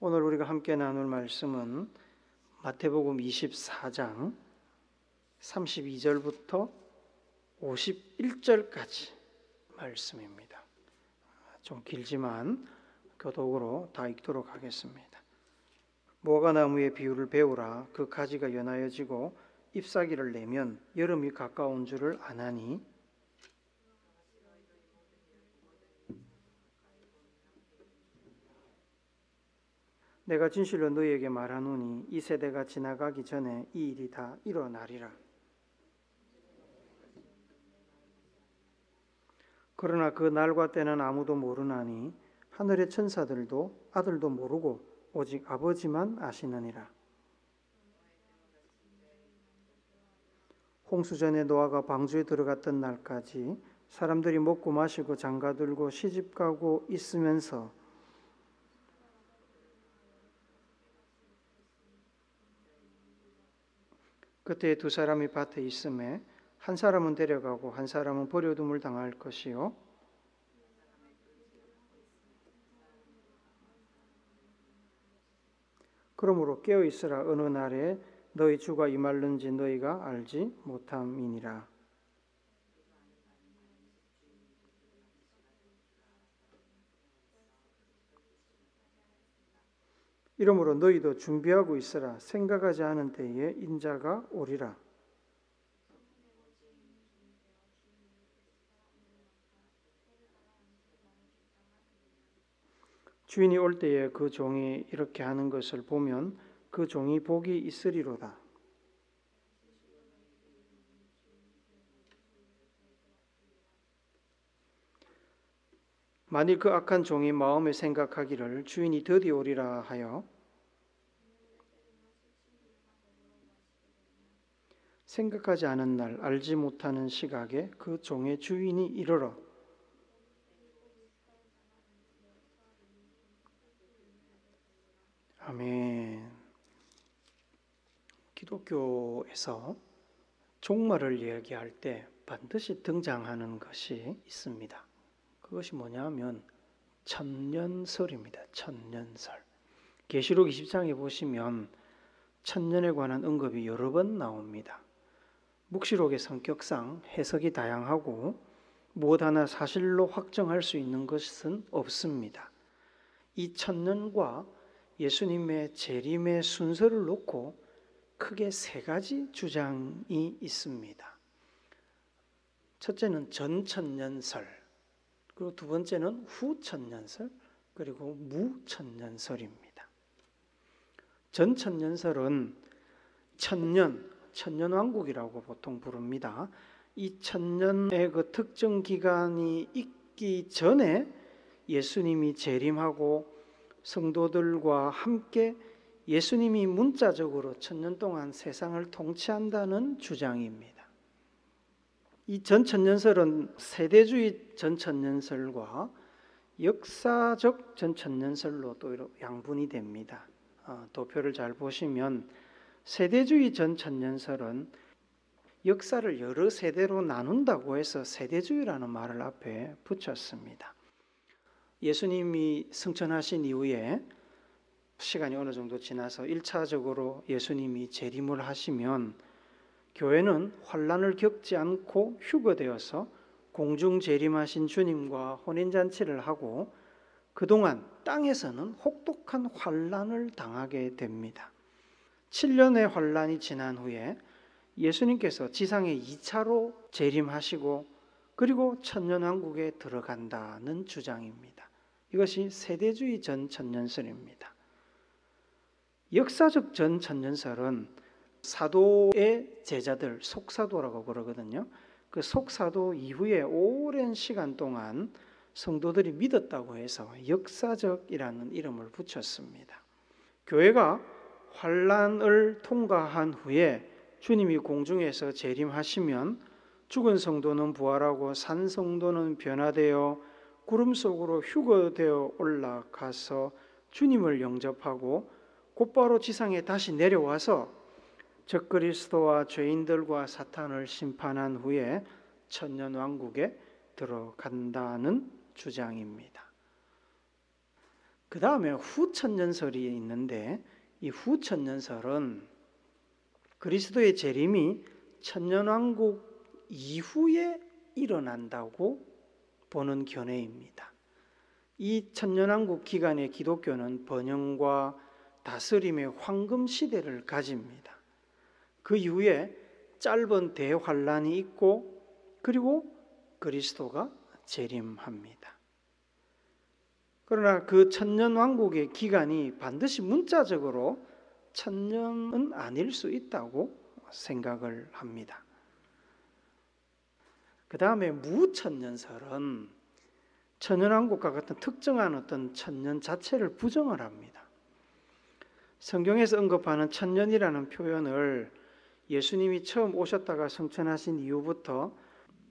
오늘 우리가 함께 나눌 말씀은 마태복음 24장 32절부터 51절까지 말씀입니다. 좀 길지만 교독으로 다 읽도록 하겠습니다. 무화과나무의 비유를 배우라. 그 가지가 연하여지고 잎사귀를 내면 여름이 가까운 줄을 아나니 내가 진실로 너희에게 말하노니 이 세대가 지나가기 전에 이 일이 다 일어나리라. 그러나 그 날과 때는 아무도 모르나니 하늘의 천사들도 아들도 모르고 오직 아버지만 아시느니라. 홍수전에 노아가 방주에 들어갔던 날까지 사람들이 먹고 마시고 장가들고 시집가고 있으면서 그때 두 사람이 밭에 있음에 한 사람은 데려가고 한 사람은 버려둠을 당할 것이요 그러므로 깨어 있으라. 어느 날에 너희 주가 임할는지 너희가 알지 못함이니라. 이러므로 너희도 준비하고 있으라. 생각하지 않은 때에 인자가 오리라. 주인이 올 때에 그 종이 이렇게 하는 것을 보면 그 종이 복이 있으리로다. 만일 그 악한 종이 마음에 생각하기를 주인이 드디어 오리라 하여 생각하지 않은 날 알지 못하는 시각에 그 종의 주인이 이르러 아멘. 기독교에서 종말을 이야기할 때 반드시 등장하는 것이 있습니다. 그것이 뭐냐면 천년설입니다. 천년설. 계시록 20장에 보시면 천년에 관한 언급이 여러 번 나옵니다. 묵시록의 성격상 해석이 다양하고 무엇 하나 사실로 확정할 수 있는 것은 없습니다. 이 천년과 예수님의 재림의 순서를 놓고 크게 세 가지 주장이 있습니다. 첫째는 전천년설, 그리고 두 번째는 후천년설, 그리고 무천년설입니다. 전천년설은 천년왕국이라고 보통 부릅니다. 이 천년의 그 특정 기간이 있기 전에 예수님이 재림하고 성도들과 함께 예수님이 문자적으로 천년 동안 세상을 통치한다는 주장입니다. 이 전천년설은 세대주의 전천년설과 역사적 전천년설로 또 양분이 됩니다. 도표를 잘 보시면 세대주의 전천년설은 역사를 여러 세대로 나눈다고 해서 세대주의라는 말을 앞에 붙였습니다. 예수님이 승천하신 이후에 시간이 어느 정도 지나서 1차적으로 예수님이 재림을 하시면 교회는 환난을 겪지 않고 휴거되어서 공중 재림하신 주님과 혼인잔치를 하고 그동안 땅에서는 혹독한 환난을 당하게 됩니다. 7년의 환난이 지난 후에 예수님께서 지상에 2차로 재림하시고 그리고 천년왕국에 들어간다는 주장입니다. 이것이 세대주의 전천년설입니다. 역사적 전천년설은 사도의 제자들, 속사도라고 그러거든요. 그 속사도 이후에 오랜 시간 동안 성도들이 믿었다고 해서 역사적이라는 이름을 붙였습니다. 교회가 환난을 통과한 후에 주님이 공중에서 재림하시면 죽은 성도는 부활하고 산 성도는 변화되어 구름 속으로 휴거되어 올라가서 주님을 영접하고 곧바로 지상에 다시 내려와서 적그리스도와 죄인들과 사탄을 심판한 후에 천년왕국에 들어간다는 주장입니다. 그 다음에 후천년설이 있는데 이 후천년설은 그리스도의 재림이 천년왕국 이후에 일어난다고 보는 견해입니다. 이 천년왕국 기간에 기독교는 번영과 다스림의 황금 시대를 가집니다. 그 이후에 짧은 대환란이 있고 그리고 그리스도가 재림합니다. 그러나 그 천년왕국의 기간이 반드시 문자적으로 천년은 아닐 수 있다고 생각을 합니다. 그 다음에 무천년설은 천년왕국과 같은 특정한 어떤 천년 자체를 부정을 합니다. 성경에서 언급하는 천년이라는 표현을 예수님이 처음 오셨다가 성천하신 이후부터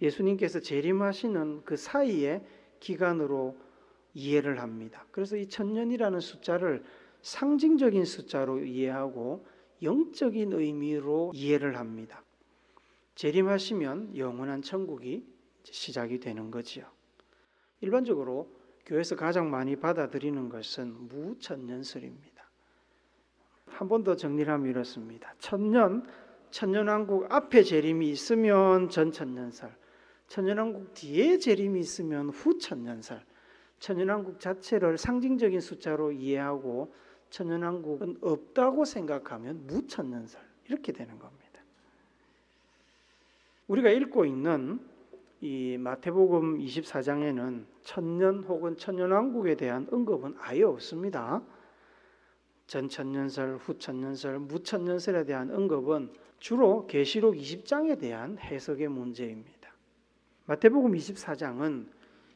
예수님께서 재림하시는 그 사이의 기간으로 이해를 합니다. 그래서 이 천년이라는 숫자를 상징적인 숫자로 이해하고 영적인 의미로 이해를 합니다. 재림하시면 영원한 천국이 시작이 되는 거지요. 일반적으로 교회에서 가장 많이 받아들이는 것은 무천년설입니다. 한 번 더 정리를 하면 이렇습니다. 천년왕국 앞에 재림이 있으면 전천년설, 천년왕국 뒤에 재림이 있으면 후천년설, 천년왕국 자체를 상징적인 숫자로 이해하고 천년왕국은 없다고 생각하면 무천년설, 이렇게 되는 겁니다. 우리가 읽고 있는 이 마태복음 24장에는 천년 혹은 천년왕국에 대한 언급은 아예 없습니다. 전천년설, 후천년설, 무천년설에 대한 언급은 주로 계시록 20장에 대한 해석의 문제입니다. 마태복음 24장은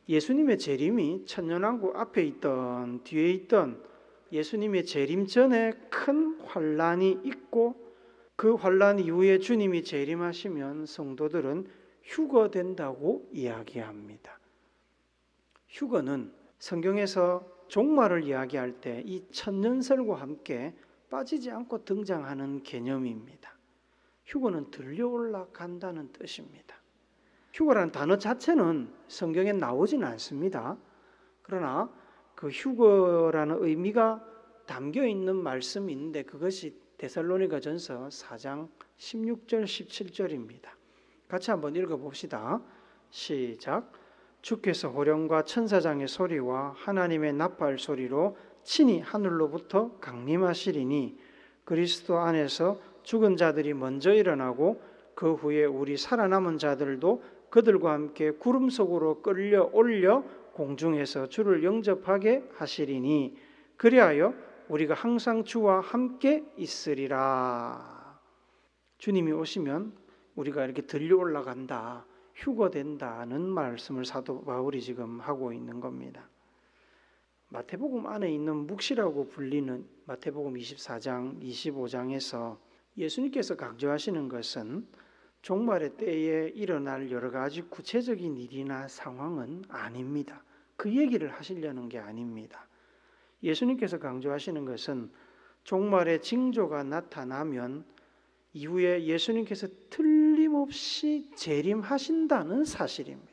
예수님의 재림이 천년왕국 앞에 있던 뒤에 있던 예수님의 재림 전에 큰 환란이 있고 그 환란 이후에 주님이 재림하시면 성도들은 휴거된다고 이야기합니다. 휴거는 성경에서 종말을 이야기할 때 이 천년설과 함께 빠지지 않고 등장하는 개념입니다. 휴거는 들려 올라간다는 뜻입니다. 휴거라는 단어 자체는 성경에 나오지는 않습니다. 그러나 그 휴거라는 의미가 담겨 있는 말씀이 있는데 그것이 데살로니가전서 4장 16절 17절입니다. 같이 한번 읽어봅시다. 시작. 주께서 호령과 천사장의 소리와 하나님의 나팔 소리로 친히 하늘로부터 강림하시리니 그리스도 안에서 죽은 자들이 먼저 일어나고 그 후에 우리 살아남은 자들도 그들과 함께 구름 속으로 끌려 올려 공중에서 주를 영접하게 하시리니 그리하여 우리가 항상 주와 함께 있으리라. 주님이 오시면 우리가 이렇게 들려 올라간다, 휴거된다는 말씀을 사도 바울이 지금 하고 있는 겁니다. 마태복음 안에 있는 묵시라고 불리는 마태복음 24장, 25장에서 예수님께서 강조하시는 것은 종말의 때에 일어날 여러 가지 구체적인 일이나 상황은 아닙니다. 그 얘기를 하시려는 게 아닙니다. 예수님께서 강조하시는 것은 종말의 징조가 나타나면 이후에 예수님께서 틀림없이 재림하신다는 사실입니다.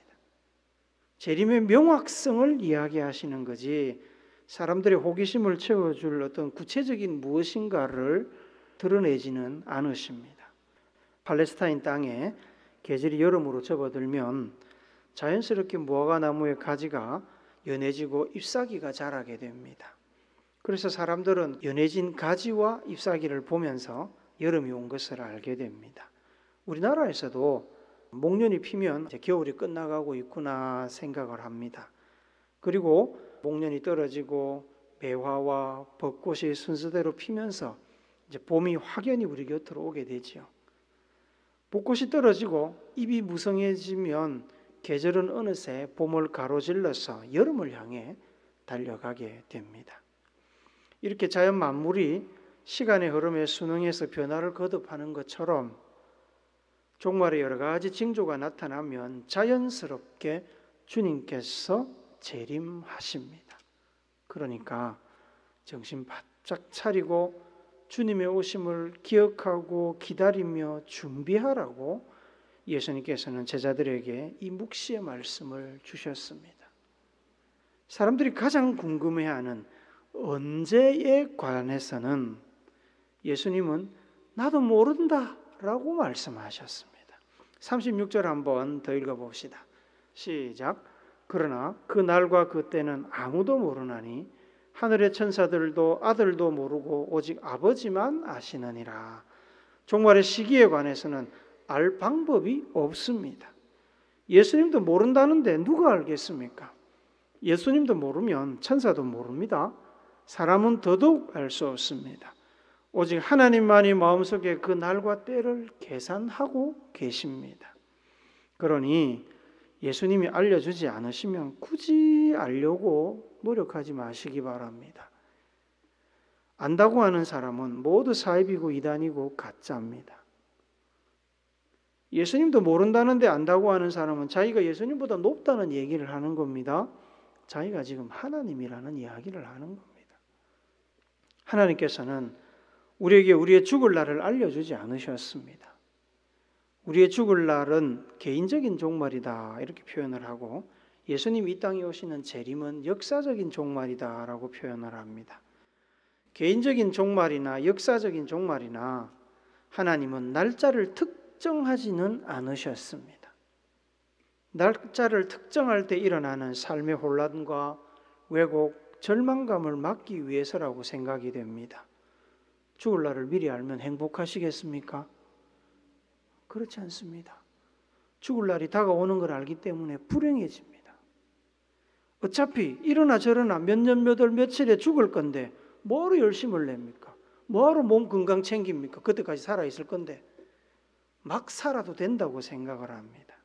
재림의 명확성을 이야기하시는 거지 사람들의 호기심을 채워줄 어떤 구체적인 무엇인가를 드러내지는 않으십니다. 팔레스타인 땅에 계절이 여름으로 접어들면 자연스럽게 무화과나무의 가지가 연해지고 잎사귀가 자라게 됩니다. 그래서 사람들은 연해진 가지와 잎사귀를 보면서 여름이 온 것을 알게 됩니다. 우리나라에서도 목련이 피면 이제 겨울이 끝나가고 있구나 생각을 합니다. 그리고 목련이 떨어지고 매화와 벚꽃이 순서대로 피면서 이제 봄이 확연히 우리 곁으로 오게 되지요. 벚꽃이 떨어지고 잎이 무성해지면 계절은 어느새 봄을 가로질러서 여름을 향해 달려가게 됩니다. 이렇게 자연 만물이 시간의 흐름에 순응해서 변화를 거듭하는 것처럼 종말의 여러 가지 징조가 나타나면 자연스럽게 주님께서 재림하십니다. 그러니까 정신 바짝 차리고 주님의 오심을 기억하고 기다리며 준비하라고 예수님께서는 제자들에게 이 묵시의 말씀을 주셨습니다. 사람들이 가장 궁금해하는 언제에 관해서는 예수님은 나도 모른다 라고 말씀하셨습니다. 36절 한번 더 읽어봅시다. 시작. 그러나 그 날과 그 때는 아무도 모르나니 하늘의 천사들도 아들도 모르고 오직 아버지만 아시느니라. 종말의 시기에 관해서는 알 방법이 없습니다. 예수님도 모른다는데 누가 알겠습니까? 예수님도 모르면 천사도 모릅니다. 사람은 더더욱 알 수 없습니다. 오직 하나님만이 마음속에 그 날과 때를 계산하고 계십니다. 그러니 예수님이 알려주지 않으시면 굳이 알려고 노력하지 마시기 바랍니다. 안다고 하는 사람은 모두 사입이고 이단이고 가짜입니다. 예수님도 모른다는데 안다고 하는 사람은 자기가 예수님보다 높다는 얘기를 하는 겁니다. 자기가 지금 하나님이라는 이야기를 하는 겁니다. 하나님께서는 우리에게 우리의 죽을 날을 알려주지 않으셨습니다. 우리의 죽을 날은 개인적인 종말이다 이렇게 표현을 하고, 예수님이 이 땅에 오시는 재림은 역사적인 종말이다 라고 표현을 합니다. 개인적인 종말이나 역사적인 종말이나 하나님은 날짜를 특정하지는 않으셨습니다. 날짜를 특정할 때 일어나는 삶의 혼란과 왜곡, 절망감을 막기 위해서라고 생각이 됩니다. 죽을 날을 미리 알면 행복하시겠습니까? 그렇지 않습니다. 죽을 날이 다가오는 걸 알기 때문에 불행해집니다. 어차피 이러나 저러나 몇 년 몇 월 며칠에 죽을 건데 뭐하러 열심을 냅니까? 뭐하러 몸 건강 챙깁니까? 그때까지 살아있을 건데. 막 살아도 된다고 생각을 합니다.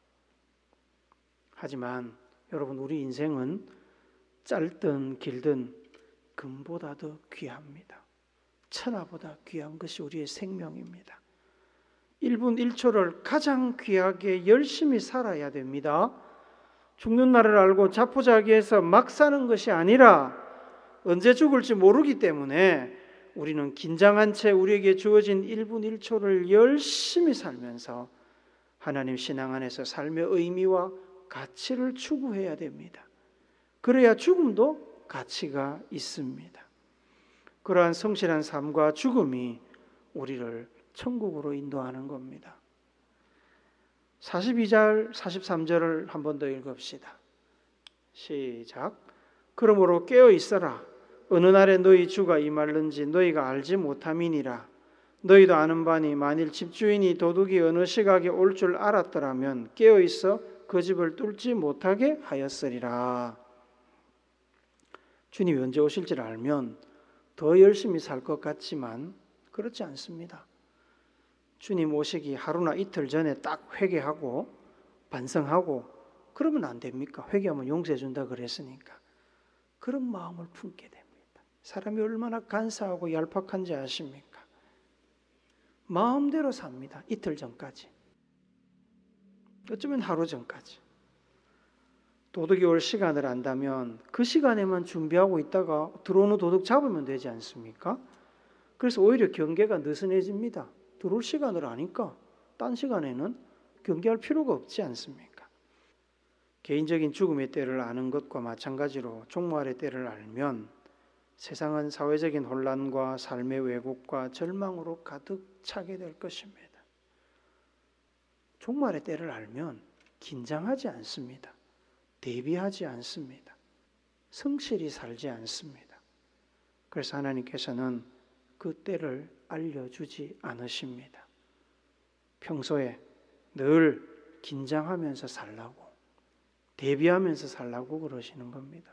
하지만 여러분, 우리 인생은 짧든 길든 금보다 더 귀합니다. 천하보다 귀한 것이 우리의 생명입니다. 1분 1초를 가장 귀하게 열심히 살아야 됩니다. 죽는 날을 알고 자포자기해서 막 사는 것이 아니라 언제 죽을지 모르기 때문에 우리는 긴장한 채 우리에게 주어진 1분 1초를 열심히 살면서 하나님 신앙 안에서 삶의 의미와 가치를 추구해야 됩니다. 그래야 죽음도 가치가 있습니다. 그러한 성실한 삶과 죽음이 우리를 천국으로 인도하는 겁니다. 42절, 43절을 한 번 더 읽읍시다. 시작. 그러므로 깨어 있어라. 어느 날에 너희 주가 임할는지 너희가 알지 못함이니라. 너희도 아는 바니 만일 집주인이 도둑이 어느 시각에 올 줄 알았더라면 깨어 있어 그 집을 뚫지 못하게 하였으리라. 주님이 언제 오실지를 알면 더 열심히 살 것 같지만 그렇지 않습니다. 주님 오시기 하루나 이틀 전에 딱 회개하고 반성하고 그러면 안 됩니까? 회개하면 용서해 준다 그랬으니까. 그런 마음을 품게 됩니다. 사람이 얼마나 간사하고 얄팍한지 아십니까? 마음대로 삽니다. 이틀 전까지. 어쩌면 하루 전까지. 도둑이 올 시간을 안다면 그 시간에만 준비하고 있다가 들어오는 도둑 잡으면 되지 않습니까? 그래서 오히려 경계가 느슨해집니다. 들어올 시간을 아니까 딴 시간에는 경계할 필요가 없지 않습니까? 개인적인 죽음의 때를 아는 것과 마찬가지로 종말의 때를 알면 세상은 사회적인 혼란과 삶의 왜곡과 절망으로 가득 차게 될 것입니다. 종말의 때를 알면 긴장하지 않습니다. 대비하지 않습니다. 성실히 살지 않습니다. 그래서 하나님께서는 그 때를 알려주지 않으십니다. 평소에 늘 긴장하면서 살라고, 대비하면서 살라고 그러시는 겁니다.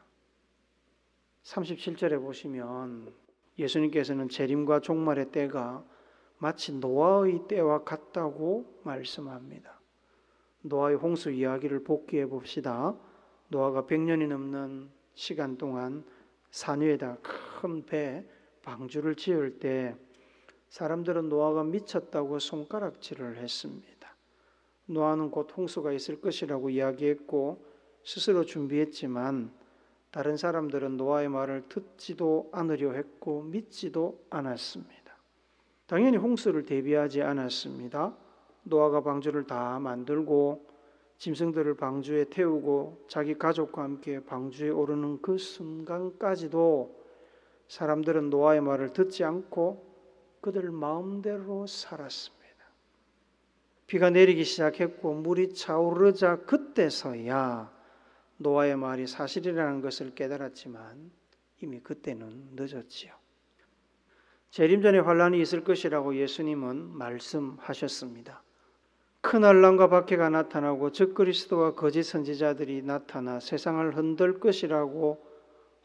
37절에 보시면 예수님께서는 재림과 종말의 때가 마치 노아의 때와 같다고 말씀합니다. 노아의 홍수 이야기를 복기해 봅시다. 노아가 100년이 넘는 시간 동안 산 위에다 큰 배, 방주를 지을 때 사람들은 노아가 미쳤다고 손가락질을 했습니다. 노아는 곧 홍수가 있을 것이라고 이야기했고 스스로 준비했지만 다른 사람들은 노아의 말을 듣지도 않으려 했고 믿지도 않았습니다. 당연히 홍수를 대비하지 않았습니다. 노아가 방주를 다 만들고 짐승들을 방주에 태우고 자기 가족과 함께 방주에 오르는 그 순간까지도 사람들은 노아의 말을 듣지 않고 그들 마음대로 살았습니다. 비가 내리기 시작했고 물이 차오르자 그때서야 노아의 말이 사실이라는 것을 깨달았지만 이미 그때는 늦었지요. 재림 전에 환란이 있을 것이라고 예수님은 말씀하셨습니다. 큰 환란과 박해가 나타나고 적그리스도와 거짓 선지자들이 나타나 세상을 흔들 것이라고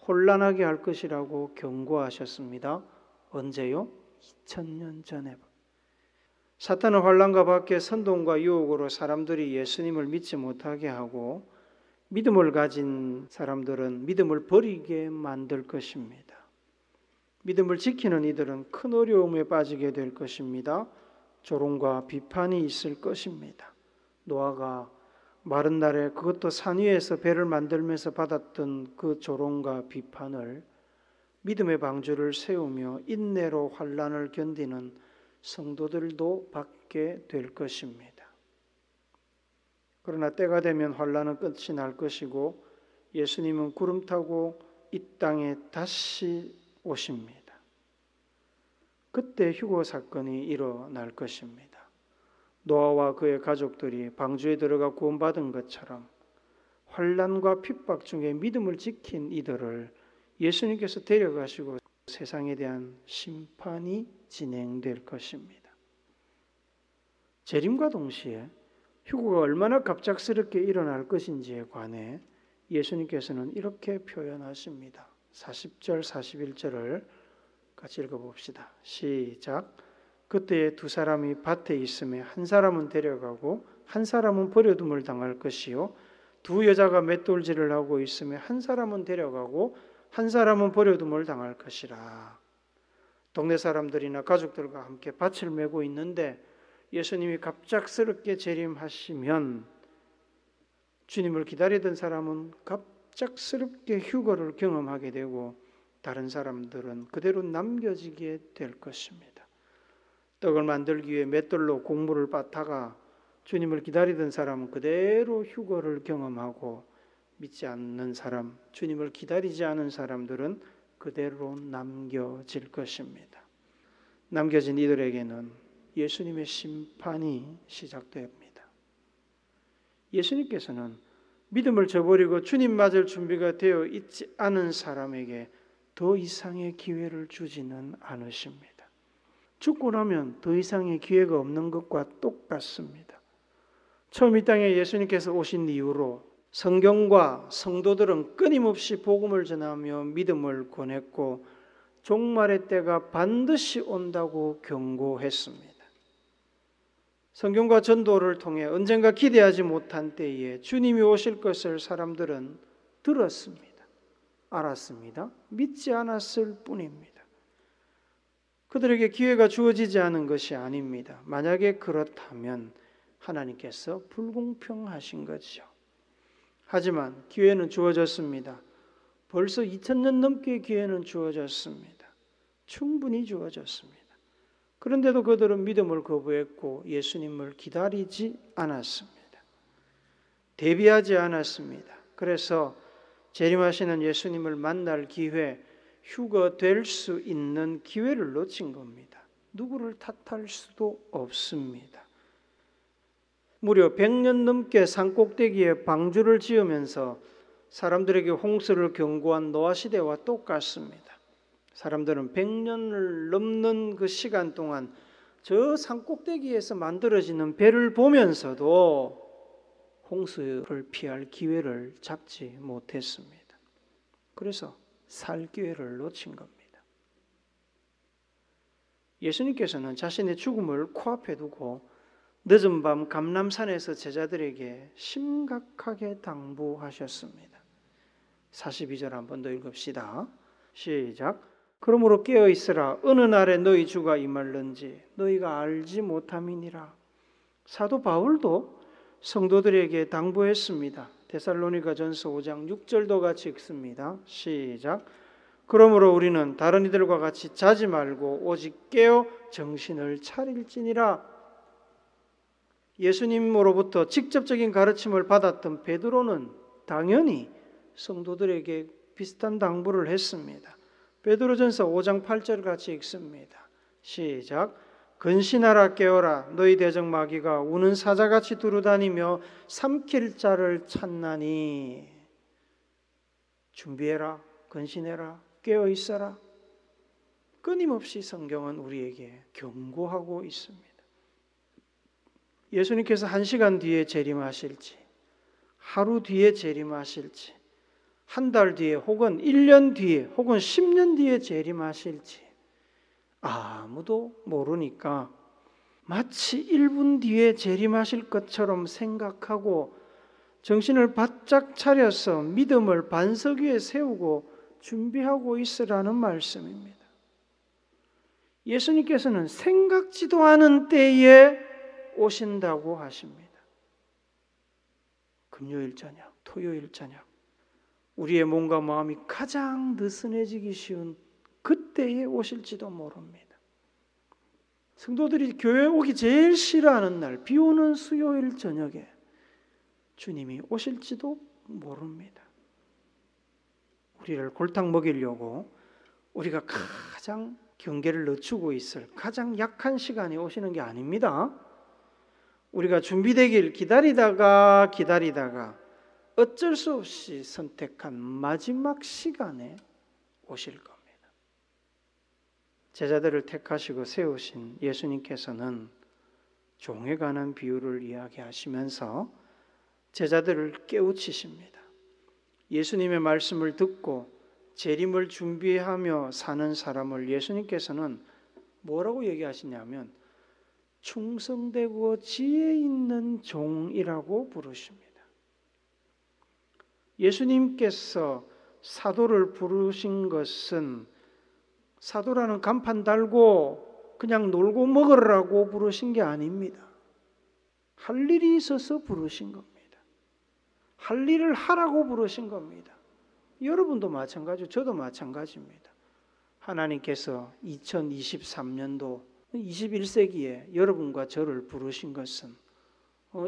혼란하게 할 것이라고 경고하셨습니다. 언제요? 2000년 전에. 사탄은 환란과 박해, 선동과 유혹으로 사람들이 예수님을 믿지 못하게 하고 믿음을 가진 사람들은 믿음을 버리게 만들 것입니다. 믿음을 지키는 이들은 큰 어려움에 빠지게 될 것입니다. 조롱과 비판이 있을 것입니다. 노아가 마른 날에 그것도 산 위에서 배를 만들면서 받았던 그 조롱과 비판을 믿음의 방주를 세우며 인내로 환란을 견디는 성도들도 받게 될 것입니다. 그러나 때가 되면 환란은 끝이 날 것이고 예수님은 구름 타고 이 땅에 다시 오십니다. 그때 휴거 사건이 일어날 것입니다. 노아와 그의 가족들이 방주에 들어가 구원받은 것처럼 환난과 핍박 중에 믿음을 지킨 이들을 예수님께서 데려가시고 세상에 대한 심판이 진행될 것입니다. 재림과 동시에 휴거가 얼마나 갑작스럽게 일어날 것인지에 관해 예수님께서는 이렇게 표현하십니다. 40절, 41절을 같이 읽어봅시다. 시작. 그때에 두 사람이 밭에 있음에 한 사람은 데려가고 한 사람은 버려둠을 당할 것이요 두 여자가 맷돌질을 하고 있음에 한 사람은 데려가고 한 사람은 버려둠을 당할 것이라. 동네 사람들이나 가족들과 함께 밭을 메고 있는데 예수님이 갑작스럽게 재림하시면 주님을 기다리던 사람은 갑작스럽게 휴거를 경험하게 되고 다른 사람들은 그대로 남겨지게 될 것입니다. 떡을 만들기 위해 맷돌로 곡물을 빻다가 주님을 기다리던 사람은 그대로 휴거를 경험하고 믿지 않는 사람, 주님을 기다리지 않은 사람들은 그대로 남겨질 것입니다. 남겨진 이들에게는 예수님의 심판이 시작됩니다. 예수님께서는 믿음을 저버리고 주님 맞을 준비가 되어 있지 않은 사람에게 더 이상의 기회를 주지는 않으십니다. 죽고 나면 더 이상의 기회가 없는 것과 똑같습니다. 처음 이 땅에 예수님께서 오신 이후로 성경과 성도들은 끊임없이 복음을 전하며 믿음을 권했고 종말의 때가 반드시 온다고 경고했습니다. 성경과 전도를 통해 언젠가 기대하지 못한 때에 주님이 오실 것을 사람들은 들었습니다. 알았습니다. 믿지 않았을 뿐입니다. 그들에게 기회가 주어지지 않은 것이 아닙니다. 만약에 그렇다면 하나님께서 불공평하신 거죠. 하지만 기회는 주어졌습니다. 벌써 2000년 넘게 기회는 주어졌습니다. 충분히 주어졌습니다. 그런데도 그들은 믿음을 거부했고 예수님을 기다리지 않았습니다. 대비하지 않았습니다. 그래서 재림하시는 예수님을 만날 기회, 휴거될 수 있는 기회를 놓친 겁니다. 누구를 탓할 수도 없습니다. 무려 100년 넘게 산꼭대기에 방주를 지으면서 사람들에게 홍수를 경고한 노아 시대와 똑같습니다. 사람들은 100년을 넘는 그 시간 동안 저 산꼭대기에서 만들어지는 배를 보면서도 홍수를 피할 기회를 잡지 못했습니다. 그래서 살 기회를 놓친 겁니다. 예수님께서는 자신의 죽음을 코앞에 두고 늦은 밤 감람산에서 제자들에게 심각하게 당부하셨습니다. 42절 한 번 더 읽읍시다. 시작. 그러므로 깨어있으라. 어느 날에 너희 주가 임할는지 너희가 알지 못함이니라. 사도 바울도 성도들에게 당부했습니다. 데살로니가전서 5장 6절도 같이 읽습니다. 시작. 그러므로 우리는 다른 이들과 같이 자지 말고 오직 깨어 정신을 차릴지니라. 예수님으로부터 직접적인 가르침을 받았던 베드로는 당연히 성도들에게 비슷한 당부를 했습니다. 베드로전서 5장 8절 같이 읽습니다. 시작. 근신하라 깨어라 너희 대적 마귀가 우는 사자같이 두루다니며 삼킬 자를 찾나니. 준비해라, 근신해라, 깨어 있어라. 끊임없이 성경은 우리에게 경고하고 있습니다. 예수님께서 1시간 뒤에 재림하실지, 하루 뒤에 재림하실지, 한 달 뒤에 혹은 1년 뒤에 혹은 10년 뒤에 재림하실지 아무도 모르니까 마치 1분 뒤에 재림하실 것처럼 생각하고 정신을 바짝 차려서 믿음을 반석 위에 세우고 준비하고 있으라는 말씀입니다. 예수님께서는 생각지도 않은 때에 오신다고 하십니다. 금요일 저녁, 토요일 저녁, 우리의 몸과 마음이 가장 느슨해지기 쉬운 그때에 오실지도 모릅니다. 성도들이 교회에 오기 제일 싫어하는 날, 비 오는 수요일 저녁에 주님이 오실지도 모릅니다. 우리를 골탕 먹이려고 우리가 가장 경계를 늦추고 있을 가장 약한 시간에 오시는 게 아닙니다. 우리가 준비되길 기다리다가 어쩔 수 없이 선택한 마지막 시간에 오실 겁니다. 제자들을 택하시고 세우신 예수님께서는 종에 관한 비유를 이야기하시면서 제자들을 깨우치십니다. 예수님의 말씀을 듣고 재림을 준비하며 사는 사람을 예수님께서는 뭐라고 얘기하시냐면 충성되고 지혜 있는 종이라고 부르십니다. 예수님께서 사도를 부르신 것은 사도라는 간판 달고 그냥 놀고 먹으라고 부르신 게 아닙니다. 할 일이 있어서 부르신 겁니다. 할 일을 하라고 부르신 겁니다. 여러분도 마찬가지고 저도 마찬가지입니다. 하나님께서 2023년도 21세기에 여러분과 저를 부르신 것은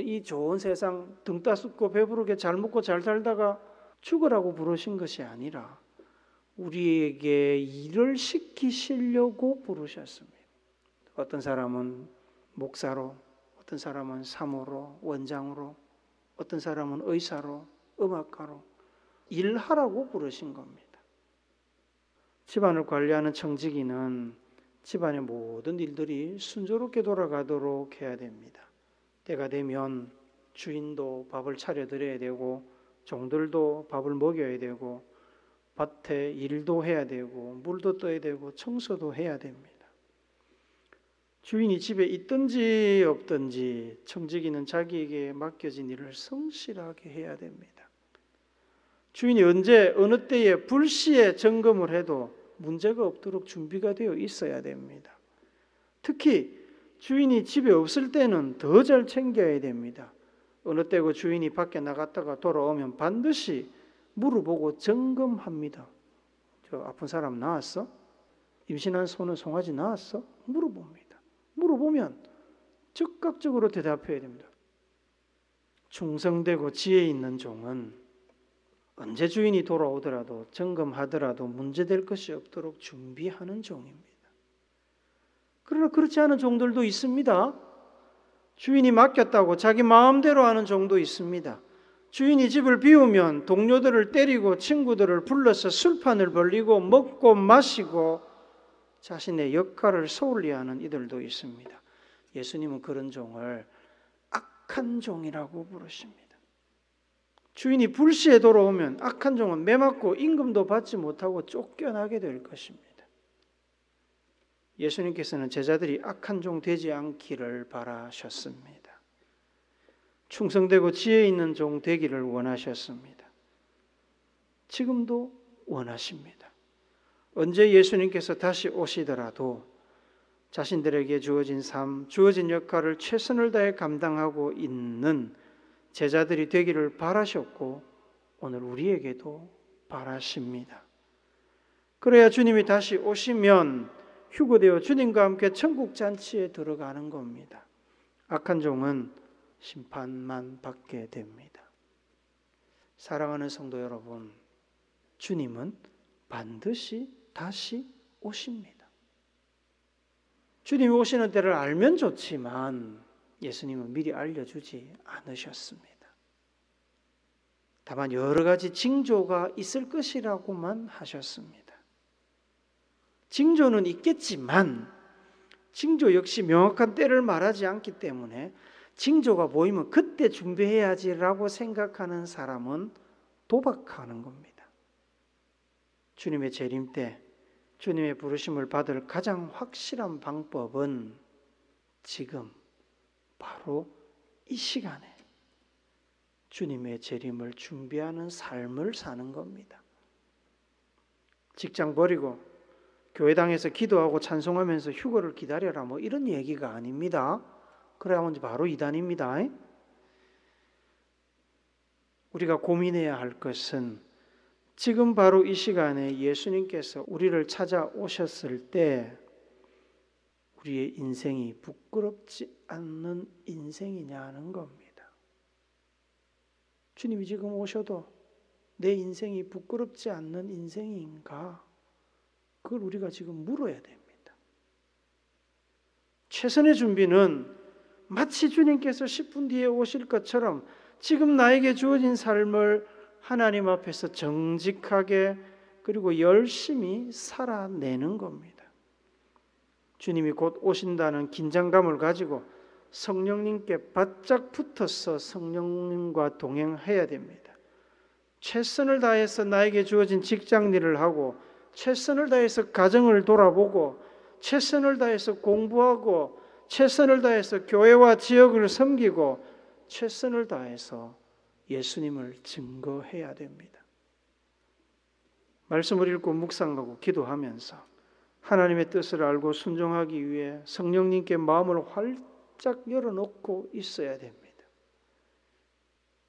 이 좋은 세상 등 따숩고 배부르게 잘 먹고 잘 살다가 죽으라고 부르신 것이 아니라 우리에게 일을 시키시려고 부르셨습니다. 어떤 사람은 목사로, 어떤 사람은 사모로, 원장으로, 어떤 사람은 의사로, 음악가로 일하라고 부르신 겁니다. 집안을 관리하는 청지기는 집안의 모든 일들이 순조롭게 돌아가도록 해야 됩니다. 때가 되면 주인도 밥을 차려드려야 되고 종들도 밥을 먹여야 되고 밭에 일도 해야 되고 물도 떠야 되고 청소도 해야 됩니다. 주인이 집에 있든지 없든지 청지기는 자기에게 맡겨진 일을 성실하게 해야 됩니다. 주인이 언제 어느 때에 불시에 점검을 해도 문제가 없도록 준비가 되어 있어야 됩니다. 특히 주인이 집에 없을 때는 더 잘 챙겨야 됩니다. 어느 때고 주인이 밖에 나갔다가 돌아오면 반드시 물어보고 점검합니다. 저 아픈 사람 나았어? 임신한 소는 송아지 나았어? 물어봅니다. 물어보면 즉각적으로 대답해야 됩니다. 충성되고 지혜 있는 종은 언제 주인이 돌아오더라도 점검하더라도 문제될 것이 없도록 준비하는 종입니다. 그러나 그렇지 않은 종들도 있습니다. 주인이 맡겼다고 자기 마음대로 하는 종도 있습니다. 주인이 집을 비우면 동료들을 때리고 친구들을 불러서 술판을 벌리고 먹고 마시고 자신의 역할을 소홀히 하는 이들도 있습니다. 예수님은 그런 종을 악한 종이라고 부르십니다. 주인이 불시에 돌아오면 악한 종은 매맞고 임금도 받지 못하고 쫓겨나게 될 것입니다. 예수님께서는 제자들이 악한 종 되지 않기를 바라셨습니다. 충성되고 지혜 있는 종 되기를 원하셨습니다. 지금도 원하십니다. 언제 예수님께서 다시 오시더라도 자신들에게 주어진 삶, 주어진 역할을 최선을 다해 감당하고 있는 제자들이 되기를 바라셨고 오늘 우리에게도 바라십니다. 그래야 주님이 다시 오시면 휴거되어 주님과 함께 천국 잔치에 들어가는 겁니다. 악한 종은 심판만 받게 됩니다. 사랑하는 성도 여러분, 주님은 반드시 다시 오십니다. 주님이 오시는 때를 알면 좋지만 예수님은 미리 알려주지 않으셨습니다. 다만 여러 가지 징조가 있을 것이라고만 하셨습니다. 징조는 있겠지만 징조 역시 명확한 때를 말하지 않기 때문에 징조가 보이면 그때 준비해야지라고 생각하는 사람은 도박하는 겁니다. 주님의 재림 때 주님의 부르심을 받을 가장 확실한 방법은 지금 바로 이 시간에 주님의 재림을 준비하는 삶을 사는 겁니다. 직장 버리고 교회당에서 기도하고 찬송하면서 휴거를 기다려라 뭐 이런 얘기가 아닙니다. 그래야면 바로 이단입니다. 우리가 고민해야 할 것은 지금 바로 이 시간에 예수님께서 우리를 찾아오셨을 때 우리의 인생이 부끄럽지 않는 인생이냐는 겁니다. 주님이 지금 오셔도 내 인생이 부끄럽지 않는 인생인가? 그걸 우리가 지금 물어야 됩니다. 최선의 준비는 마치 주님께서 10분 뒤에 오실 것처럼 지금 나에게 주어진 삶을 하나님 앞에서 정직하게 그리고 열심히 살아내는 겁니다. 주님이 곧 오신다는 긴장감을 가지고 성령님께 바짝 붙어서 성령님과 동행해야 됩니다. 최선을 다해서 나에게 주어진 직장 일을 하고 최선을 다해서 가정을 돌아보고 최선을 다해서 공부하고 최선을 다해서 교회와 지역을 섬기고 최선을 다해서 예수님을 증거해야 됩니다. 말씀을 읽고 묵상하고 기도하면서 하나님의 뜻을 알고 순종하기 위해 성령님께 마음을 활짝 열어놓고 있어야 됩니다.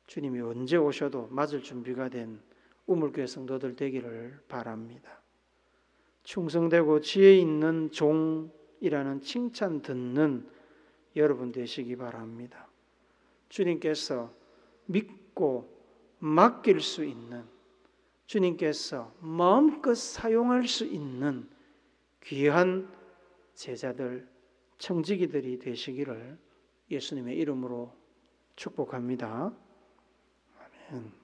주님이 언제 오셔도 맞을 준비가 된 우물교회 성도들 되기를 바랍니다. 충성되고 지혜 있는 종이라는 칭찬 듣는 여러분 되시기 바랍니다. 주님께서 믿고 맡길 수 있는, 주님께서 마음껏 사용할 수 있는 귀한 제자들, 청지기들이 되시기를 예수님의 이름으로 축복합니다. 아멘.